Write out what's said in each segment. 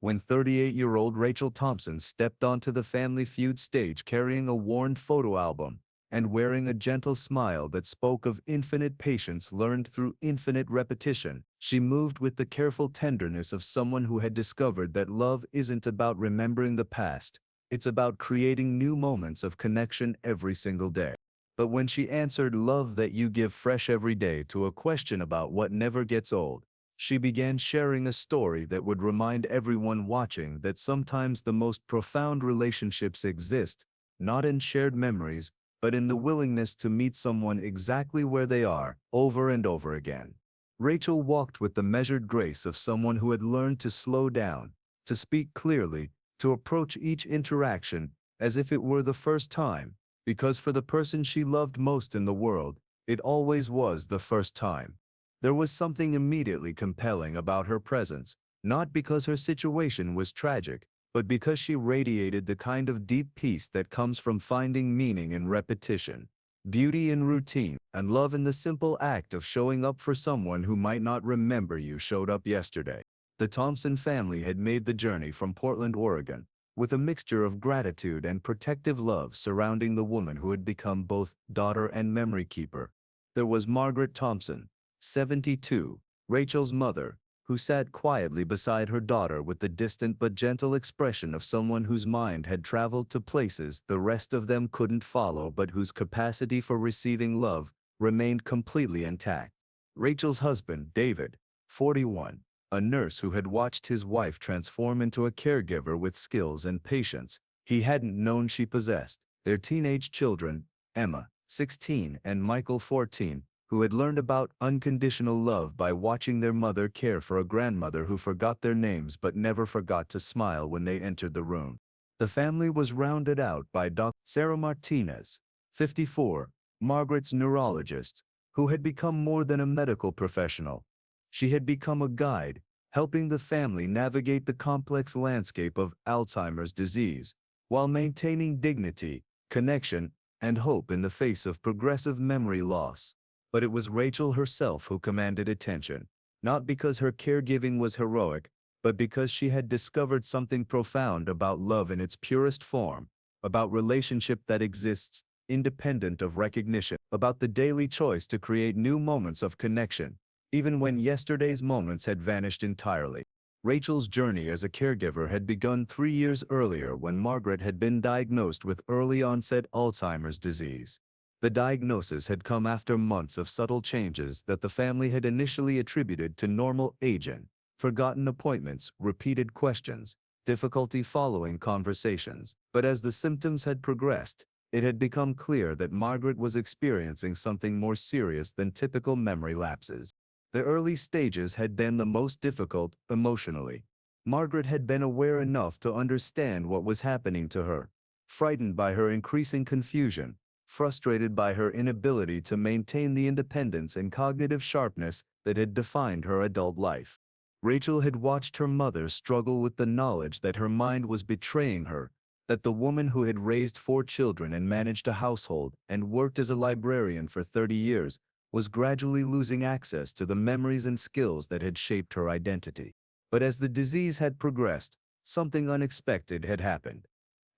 when 38-year-old Rachel Thompson stepped onto the Family Feud stage carrying a worn photo album and wearing a gentle smile that spoke of infinite patience learned through infinite repetition. She moved with the careful tenderness of someone who had discovered that love isn't about remembering the past, it's about creating new moments of connection every single day. But when she answered love that you give fresh every day to a question about what never gets old, she began sharing a story that would remind everyone watching that sometimes the most profound relationships exist, not in shared memories, but in the willingness to meet someone exactly where they are, over and over again. Rachel walked with the measured grace of someone who had learned to slow down, to speak clearly, to approach each interaction as if it were the first time, because for the person she loved most in the world, it always was the first time. There was something immediately compelling about her presence, not because her situation was tragic, but because she radiated the kind of deep peace that comes from finding meaning in repetition, beauty in routine, and love in the simple act of showing up for someone who might not remember you showed up yesterday. The Thompson family had made the journey from Portland, Oregon, with a mixture of gratitude and protective love surrounding the woman who had become both daughter and memory keeper. There was Margaret Thompson, 72, Rachel's mother, who sat quietly beside her daughter with the distant but gentle expression of someone whose mind had traveled to places the rest of them couldn't follow but whose capacity for receiving love remained completely intact. Rachel's husband, David, 41, a nurse who had watched his wife transform into a caregiver with skills and patience he hadn't known she possessed. Their teenage children, Emma, 16, and Michael, 14, who had learned about unconditional love by watching their mother care for a grandmother who forgot their names but never forgot to smile when they entered the room. The family was rounded out by Dr. Sarah Martinez, 54, Margaret's neurologist, who had become more than a medical professional. She had become a guide, helping the family navigate the complex landscape of Alzheimer's disease, while maintaining dignity, connection, and hope in the face of progressive memory loss. But it was Rachel herself who commanded attention, not because her caregiving was heroic, but because she had discovered something profound about love in its purest form, about relationship that exists independent of recognition, about the daily choice to create new moments of connection, even when yesterday's moments had vanished entirely. Rachel's journey as a caregiver had begun 3 years earlier when Margaret had been diagnosed with early-onset Alzheimer's disease. The diagnosis had come after months of subtle changes that the family had initially attributed to normal aging: forgotten appointments, repeated questions, difficulty following conversations. But as the symptoms had progressed, it had become clear that Margaret was experiencing something more serious than typical memory lapses. The early stages had been the most difficult emotionally. Margaret had been aware enough to understand what was happening to her, frightened by her increasing confusion, frustrated by her inability to maintain the independence and cognitive sharpness that had defined her adult life. Rachel had watched her mother struggle with the knowledge that her mind was betraying her, that the woman who had raised 4 children and managed a household and worked as a librarian for 30 years was gradually losing access to the memories and skills that had shaped her identity. But as the disease had progressed, something unexpected had happened.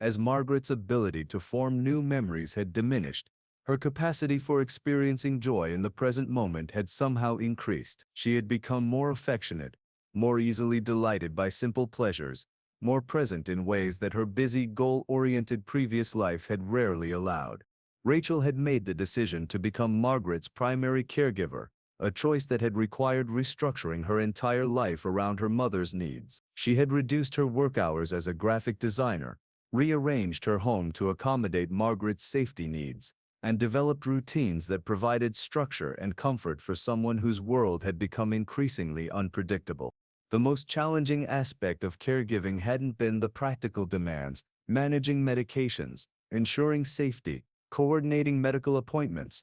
As Margaret's ability to form new memories had diminished, her capacity for experiencing joy in the present moment had somehow increased. She had become more affectionate, more easily delighted by simple pleasures, more present in ways that her busy, goal-oriented previous life had rarely allowed. Rachel had made the decision to become Margaret's primary caregiver, a choice that had required restructuring her entire life around her mother's needs. She had reduced her work hours as a graphic designer, rearranged her home to accommodate Margaret's safety needs, and developed routines that provided structure and comfort for someone whose world had become increasingly unpredictable. The most challenging aspect of caregiving hadn't been the practical demands, managing medications, ensuring safety, coordinating medical appointments.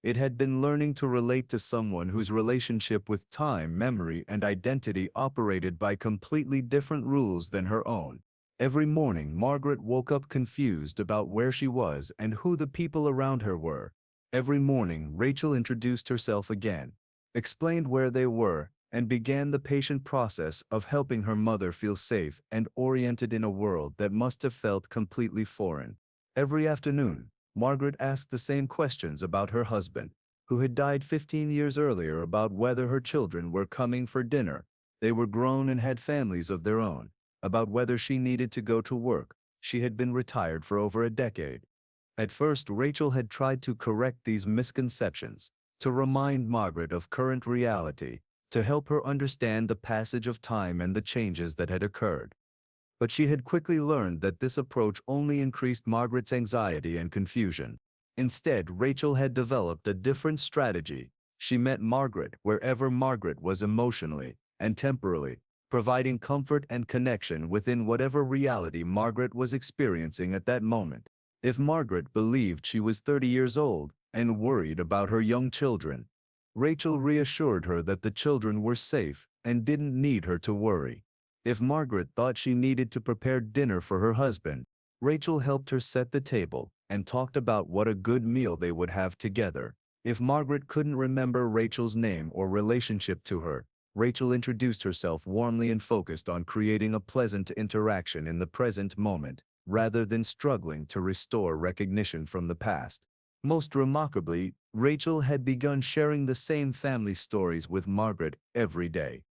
It had been learning to relate to someone whose relationship with time, memory, and identity operated by completely different rules than her own. Every morning, Margaret woke up confused about where she was and who the people around her were. Every morning, Rachel introduced herself again, explained where they were, and began the patient process of helping her mother feel safe and oriented in a world that must have felt completely foreign. Every afternoon, Margaret asked the same questions about her husband, who had died 15 years earlier, about whether her children were coming for dinner. They were grown and had families of their own. About whether she needed to go to work. She had been retired for over a decade. At first, Rachel had tried to correct these misconceptions, to remind Margaret of current reality, to help her understand the passage of time and the changes that had occurred. But she had quickly learned that this approach only increased Margaret's anxiety and confusion. Instead, Rachel had developed a different strategy. She met Margaret wherever Margaret was emotionally and temporally, providing comfort and connection within whatever reality Margaret was experiencing at that moment. If Margaret believed she was 30 years old and worried about her young children, Rachel reassured her that the children were safe and didn't need her to worry. If Margaret thought she needed to prepare dinner for her husband, Rachel helped her set the table and talked about what a good meal they would have together. If Margaret couldn't remember Rachel's name or relationship to her, Rachel introduced herself warmly and focused on creating a pleasant interaction in the present moment, rather than struggling to restore recognition from the past. Most remarkably, Rachel had begun sharing the same family stories with Margaret every day.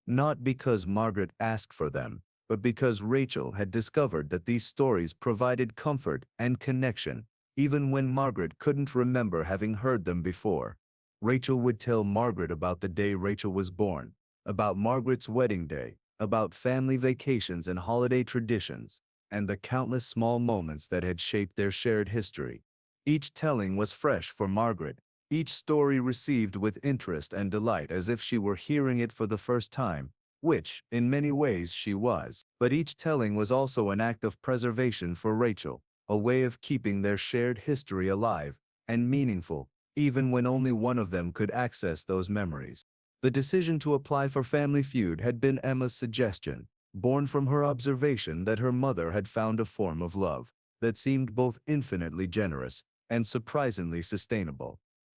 Not because Margaret asked for them, but because Rachel had discovered that these stories provided comfort and connection, even when Margaret couldn't remember having heard them before. Rachel would tell Margaret about the day Rachel was born, about Margaret's wedding day, about family vacations and holiday traditions, and the countless small moments that had shaped their shared history. Each telling was fresh for Margaret, each story received with interest and delight as if she were hearing it for the first time, which, in many ways, she was. But each telling was also an act of preservation for Rachel, a way of keeping their shared history alive and meaningful, even when only one of them could access those memories. The decision to apply for Family Feud had been Emma's suggestion, born from her observation that her mother had found a form of love that seemed both infinitely generous and surprisingly sustainable.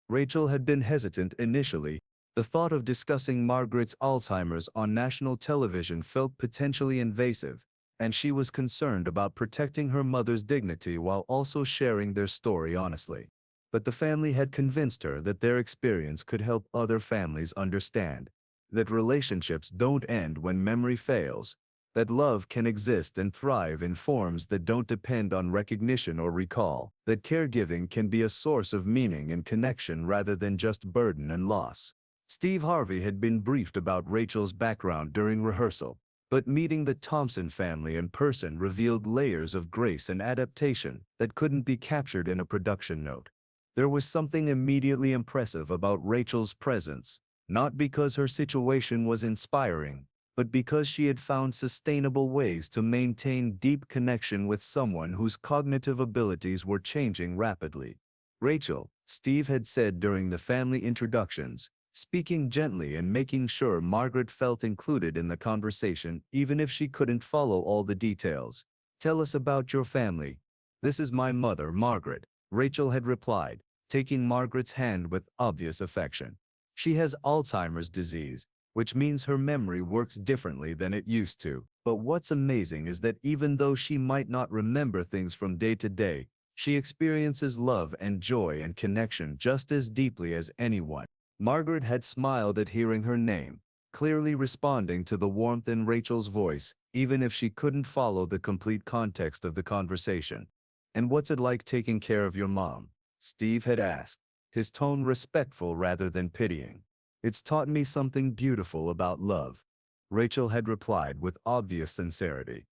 Rachel had been hesitant initially. The thought of discussing Margaret's Alzheimer's on national television felt potentially invasive, and she was concerned about protecting her mother's dignity while also sharing their story honestly. But the family had convinced her that their experience could help other families understand that relationships don't end when memory fails, that love can exist and thrive in forms that don't depend on recognition or recall, that caregiving can be a source of meaning and connection rather than just burden and loss. Steve Harvey had been briefed about Rachel's background during rehearsal, but meeting the Thompson family in person revealed layers of grace and adaptation that couldn't be captured in a production note. There was something immediately impressive about Rachel's presence, not because her situation was inspiring, but because she had found sustainable ways to maintain deep connection with someone whose cognitive abilities were changing rapidly. Rachel, Steve had said during the family introductions, speaking gently and making sure Margaret felt included in the conversation even if she couldn't follow all the details. "Tell us about your family. This is my mother, Margaret," Rachel had replied, taking Margaret's hand with obvious affection. "She has Alzheimer's disease, which means her memory works differently than it used to. But what's amazing is that even though she might not remember things from day to day, she experiences love and joy and connection just as deeply as anyone." Margaret had smiled at hearing her name, clearly responding to the warmth in Rachel's voice, even if she couldn't follow the complete context of the conversation. "And what's it like taking care of your mom?" Steve had asked, his tone respectful rather than pitying. "It's taught me something beautiful about love," Rachel had replied with obvious sincerity.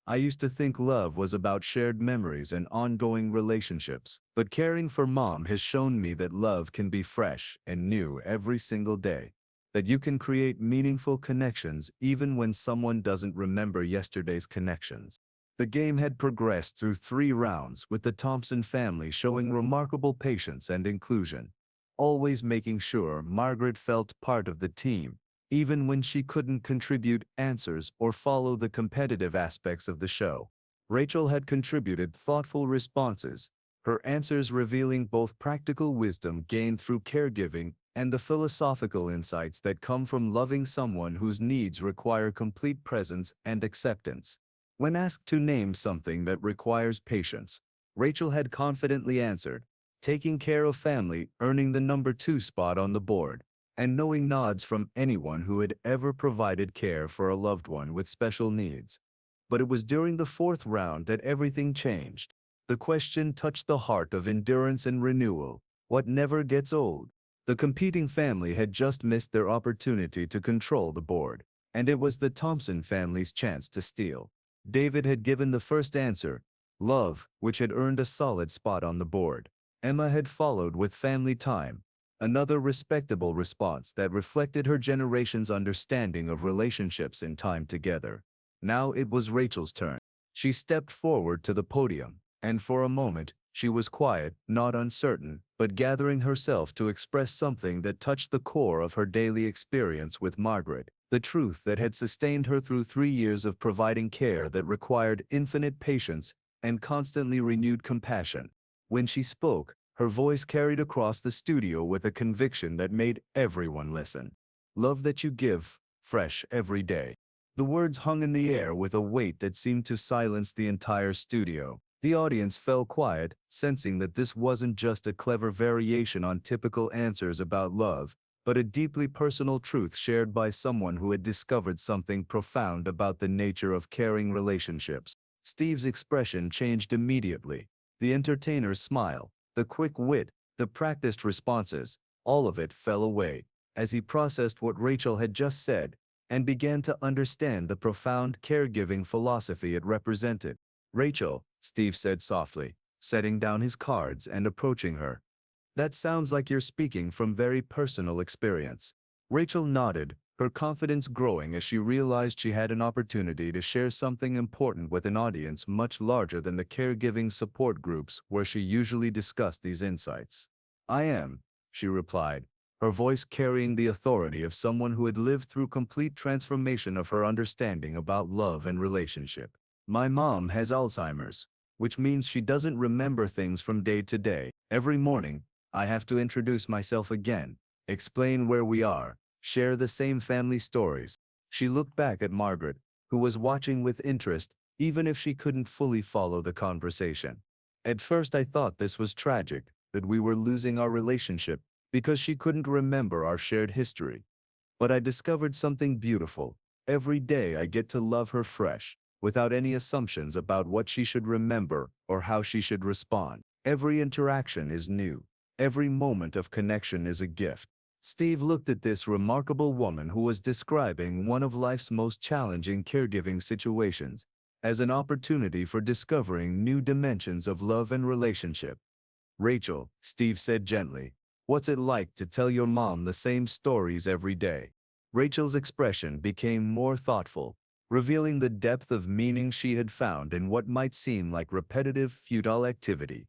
"I used to think love was about shared memories and ongoing relationships, but caring for Mom has shown me that love can be fresh and new every single day, that you can create meaningful connections even when someone doesn't remember yesterday's connections." The game had progressed through 3 rounds, with the Thompson family showing remarkable patience and inclusion, always making sure Margaret felt part of the team, even when she couldn't contribute answers or follow the competitive aspects of the show. Rachel had contributed thoughtful responses, her answers revealing both practical wisdom gained through caregiving and the philosophical insights that come from loving someone whose needs require complete presence and acceptance. When asked to name something that requires patience, Rachel had confidently answered, taking care of family, earning the number 2 spot on the board, and knowing nods from anyone who had ever provided care for a loved one with special needs. But it was during the 4th round that everything changed. The question touched the heart of endurance and renewal. What never gets old? The competing family had just missed their opportunity to control the board, and it was the Thompson family's chance to steal. David had given the first answer, love, which had earned a solid spot on the board. Emma had followed with family time, another respectable response that reflected her generation's understanding of relationships and time together. Now it was Rachel's turn. She stepped forward to the podium, and for a moment, she was quiet, not uncertain, but gathering herself to express something that touched the core of her daily experience with Margaret, the truth that had sustained her through 3 years of providing care that required infinite patience and constantly renewed compassion. When she spoke, her voice carried across the studio with a conviction that made everyone listen. Love that you give, fresh every day. The words hung in the air with a weight that seemed to silence the entire studio. The audience fell quiet, sensing that this wasn't just a clever variation on typical answers about love, but a deeply personal truth shared by someone who had discovered something profound about the nature of caring relationships. Steve's expression changed immediately. The entertainer's smile, the quick wit, the practiced responses, all of it fell away as he processed what Rachel had just said and began to understand the profound caregiving philosophy it represented. Rachel, Steve said softly, setting down his cards and approaching her. That sounds like you're speaking from very personal experience. Rachel nodded, her confidence growing as she realized she had an opportunity to share something important with an audience much larger than the caregiving support groups where she usually discussed these insights. I am, she replied, her voice carrying the authority of someone who had lived through complete transformation of her understanding about love and relationship. My mom has Alzheimer's, which means she doesn't remember things from day to day. Every morning, I have to introduce myself again, explain where we are, share the same family stories. She looked back at Margaret, who was watching with interest, even if she couldn't fully follow the conversation. At first I thought this was tragic, that we were losing our relationship, because she couldn't remember our shared history. But I discovered something beautiful. Every day I get to love her fresh, without any assumptions about what she should remember or how she should respond. Every interaction is new. Every moment of connection is a gift. Steve looked at this remarkable woman who was describing one of life's most challenging caregiving situations as an opportunity for discovering new dimensions of love and relationship. Rachel, Steve said gently, what's it like to tell your mom the same stories every day? Rachel's expression became more thoughtful, revealing the depth of meaning she had found in what might seem like repetitive, futile activity.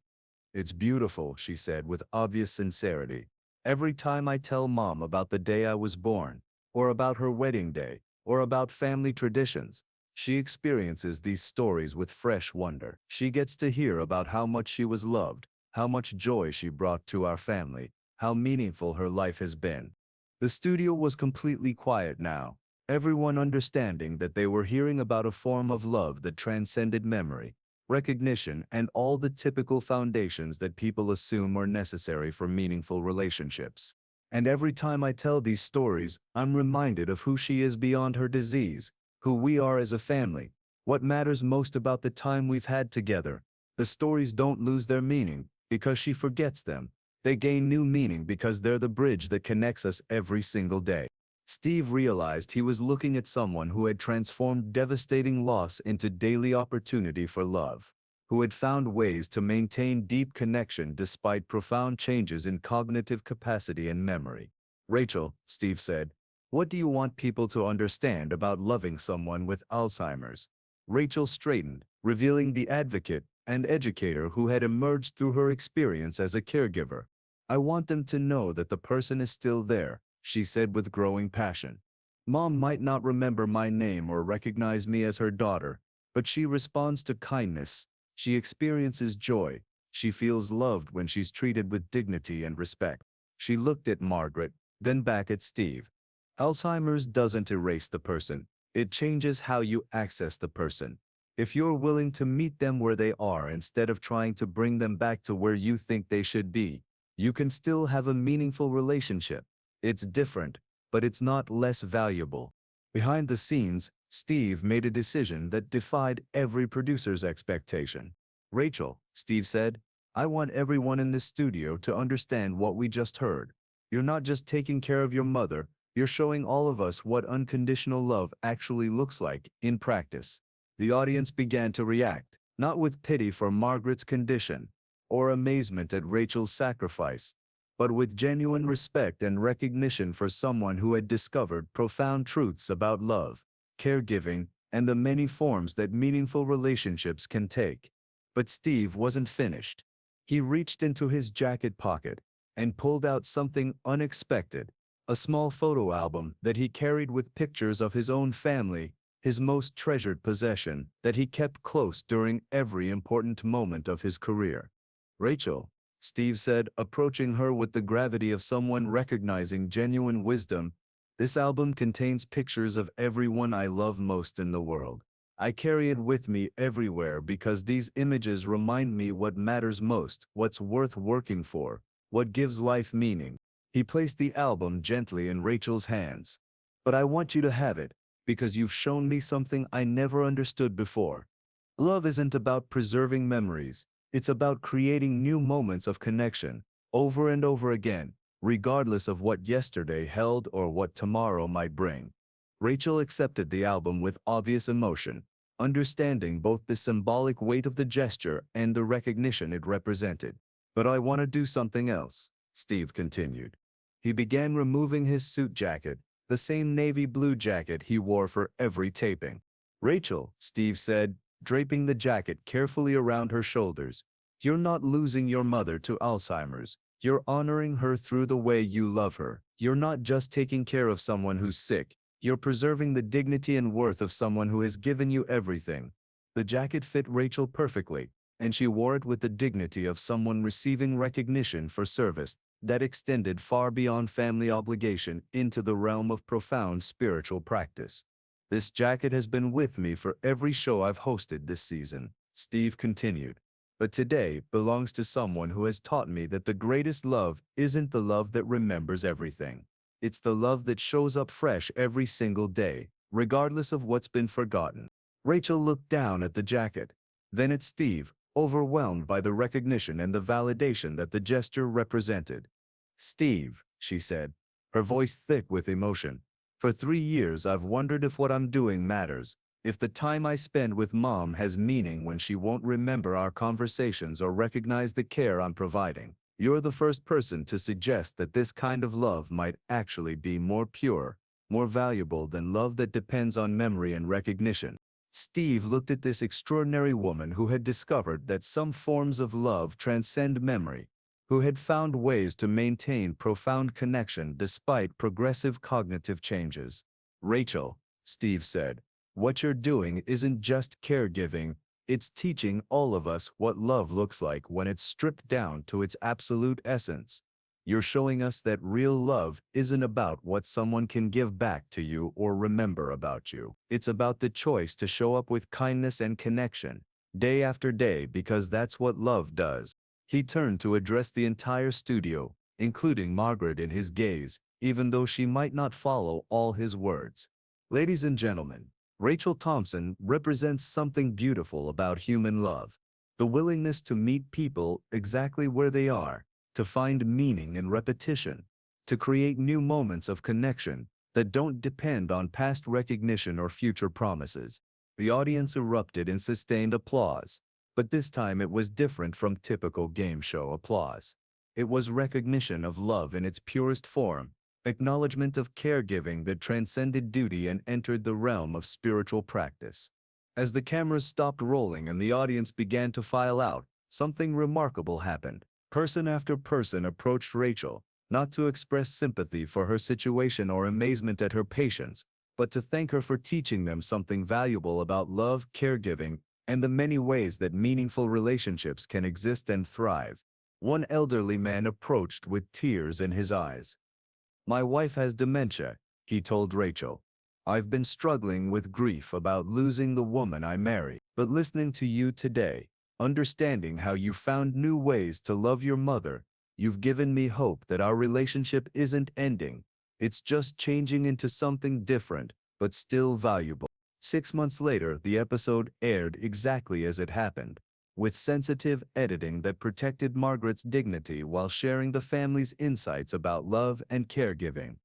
It's beautiful, she said with obvious sincerity. Every time I tell Mom about the day I was born, or about her wedding day, or about family traditions, she experiences these stories with fresh wonder. She gets to hear about how much she was loved, how much joy she brought to our family, how meaningful her life has been. The studio was completely quiet now, everyone understanding that they were hearing about a form of love that transcended memory, recognition, and all the typical foundations that people assume are necessary for meaningful relationships. And every time I tell these stories, I'm reminded of who she is beyond her disease, who we are as a family, what matters most about the time we've had together. The stories don't lose their meaning because she forgets them. They gain new meaning because they're the bridge that connects us every single day. Steve realized he was looking at someone who had transformed devastating loss into daily opportunity for love, who had found ways to maintain deep connection despite profound changes in cognitive capacity and memory. Rachel, Steve said, what do you want people to understand about loving someone with Alzheimer's? Rachel straightened, revealing the advocate and educator who had emerged through her experience as a caregiver. I want them to know that the person is still there, she said with growing passion. Mom might not remember my name or recognize me as her daughter, but she responds to kindness. She experiences joy. She feels loved when she's treated with dignity and respect. She looked at Margaret, then back at Steve. Alzheimer's doesn't erase the person. It changes how you access the person. If you're willing to meet them where they are instead of trying to bring them back to where you think they should be, you can still have a meaningful relationship. It's different, but it's not less valuable. Behind the scenes, Steve made a decision that defied every producer's expectation. Rachel, Steve said, I want everyone in this studio to understand what we just heard. You're not just taking care of your mother, you're showing all of us what unconditional love actually looks like in practice. The audience began to react, not with pity for Margaret's condition or amazement at Rachel's sacrifice, but with genuine respect and recognition for someone who had discovered profound truths about love, caregiving, and the many forms that meaningful relationships can take. But Steve wasn't finished. He reached into his jacket pocket and pulled out something unexpected, a small photo album that he carried with pictures of his own family, his most treasured possession that he kept close during every important moment of his career. Rachel, Steve said, approaching her with the gravity of someone recognizing genuine wisdom, this album contains pictures of everyone I love most in the world. I carry it with me everywhere because these images remind me what matters most, what's worth working for, what gives life meaning. He placed the album gently in Rachel's hands. But I want you to have it, because you've shown me something I never understood before. Love isn't about preserving memories, it's about creating new moments of connection, over and over again, regardless of what yesterday held or what tomorrow might bring. Rachel accepted the album with obvious emotion, understanding both the symbolic weight of the gesture and the recognition it represented. But I want to do something else, Steve continued. He began removing his suit jacket, the same navy blue jacket he wore for every taping. Rachel, Steve said, draping the jacket carefully around her shoulders, you're not losing your mother to Alzheimer's. You're honoring her through the way you love her. You're not just taking care of someone who's sick. You're preserving the dignity and worth of someone who has given you everything. The jacket fit Rachel perfectly, and she wore it with the dignity of someone receiving recognition for service that extended far beyond family obligation into the realm of profound spiritual practice. This jacket has been with me for every show I've hosted this season, Steve continued. But today belongs to someone who has taught me that the greatest love isn't the love that remembers everything. It's the love that shows up fresh every single day, regardless of what's been forgotten. Rachel looked down at the jacket, then at Steve, overwhelmed by the recognition and the validation that the gesture represented. Steve, she said, her voice thick with emotion, for 3 years I've wondered if what I'm doing matters, if the time I spend with Mom has meaning when she won't remember our conversations or recognize the care I'm providing. You're the first person to suggest that this kind of love might actually be more pure, more valuable than love that depends on memory and recognition. Steve looked at this extraordinary woman who had discovered that some forms of love transcend memory, who had found ways to maintain profound connection despite progressive cognitive changes. Rachel, Steve said, what you're doing isn't just caregiving, it's teaching all of us what love looks like when it's stripped down to its absolute essence. You're showing us that real love isn't about what someone can give back to you or remember about you. It's about the choice to show up with kindness and connection, day after day, because that's what love does. He turned to address the entire studio, including Margaret in his gaze, even though she might not follow all his words. Ladies and gentlemen, Rachel Thompson represents something beautiful about human love, the willingness to meet people exactly where they are, to find meaning in repetition, to create new moments of connection that don't depend on past recognition or future promises. The audience erupted in sustained applause, but this time it was different from typical game show applause. It was recognition of love in its purest form, acknowledgement of caregiving that transcended duty and entered the realm of spiritual practice. As the cameras stopped rolling and the audience began to file out, something remarkable happened. Person after person approached Rachel, not to express sympathy for her situation or amazement at her patience, but to thank her for teaching them something valuable about love, caregiving, and the many ways that meaningful relationships can exist and thrive. One elderly man approached with tears in his eyes. "My wife has dementia," he told Rachel. "I've been struggling with grief about losing the woman I married. But listening to you today, understanding how you found new ways to love your mother, you've given me hope that our relationship isn't ending. It's just changing into something different, but still valuable." 6 months later, the episode aired exactly as it happened, with sensitive editing that protected Margaret's dignity while sharing the family's insights about love and caregiving.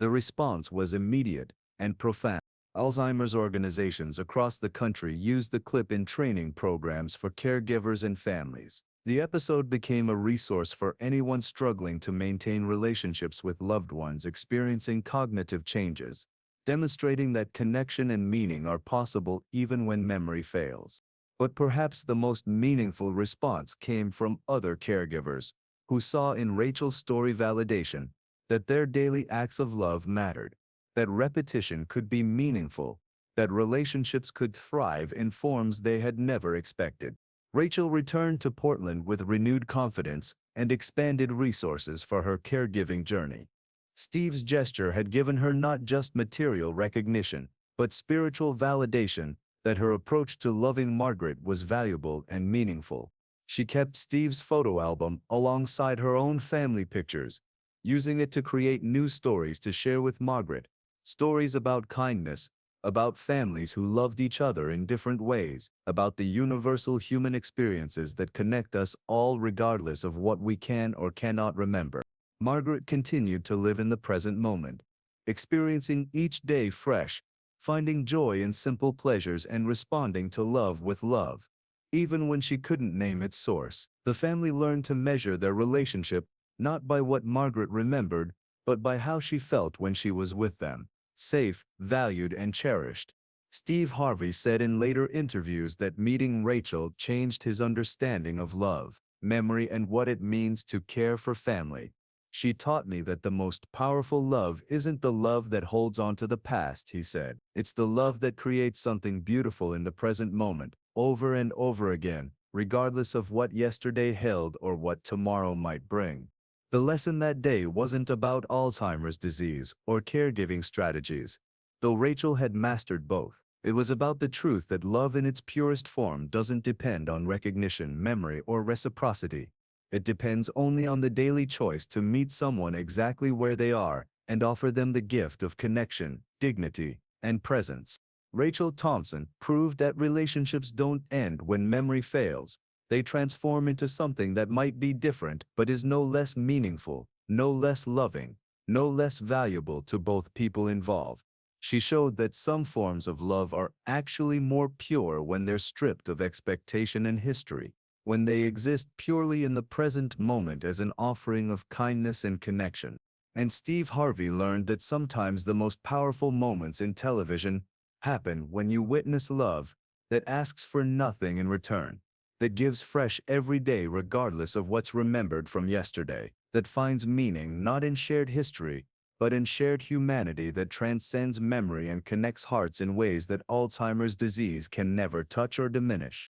The response was immediate and profound. Alzheimer's organizations across the country used the clip in training programs for caregivers and families. The episode became a resource for anyone struggling to maintain relationships with loved ones experiencing cognitive changes, demonstrating that connection and meaning are possible even when memory fails. But perhaps the most meaningful response came from other caregivers, who saw in Rachel's story validation that their daily acts of love mattered, that repetition could be meaningful, that relationships could thrive in forms they had never expected. Rachel returned to Portland with renewed confidence and expanded resources for her caregiving journey. Steve's gesture had given her not just material recognition, but spiritual validation that her approach to loving Margaret was valuable and meaningful. She kept Steve's photo album alongside her own family pictures, using it to create new stories to share with Margaret, stories about kindness, about families who loved each other in different ways, about the universal human experiences that connect us all regardless of what we can or cannot remember. Margaret continued to live in the present moment, experiencing each day fresh, finding joy in simple pleasures and responding to love with love. Even when she couldn't name its source, the family learned to measure their relationship not by what Margaret remembered, but by how she felt when she was with them, safe, valued, and cherished. Steve Harvey said in later interviews that meeting Rachel changed his understanding of love, memory, and what it means to care for family. "She taught me that the most powerful love isn't the love that holds on to the past," he said. "It's the love that creates something beautiful in the present moment, over and over again, regardless of what yesterday held or what tomorrow might bring." The lesson that day wasn't about Alzheimer's disease or caregiving strategies, though Rachel had mastered both. It was about the truth that love in its purest form doesn't depend on recognition, memory, or reciprocity. It depends only on the daily choice to meet someone exactly where they are and offer them the gift of connection, dignity, and presence. Rachel Thompson proved that relationships don't end when memory fails. They transform into something that might be different but is no less meaningful, no less loving, no less valuable to both people involved. She showed that some forms of love are actually more pure when they're stripped of expectation and history, when they exist purely in the present moment as an offering of kindness and connection. And Steve Harvey learned that sometimes the most powerful moments in television happen when you witness love that asks for nothing in return, that gives fresh every day regardless of what's remembered from yesterday, that finds meaning not in shared history, but in shared humanity that transcends memory and connects hearts in ways that Alzheimer's disease can never touch or diminish.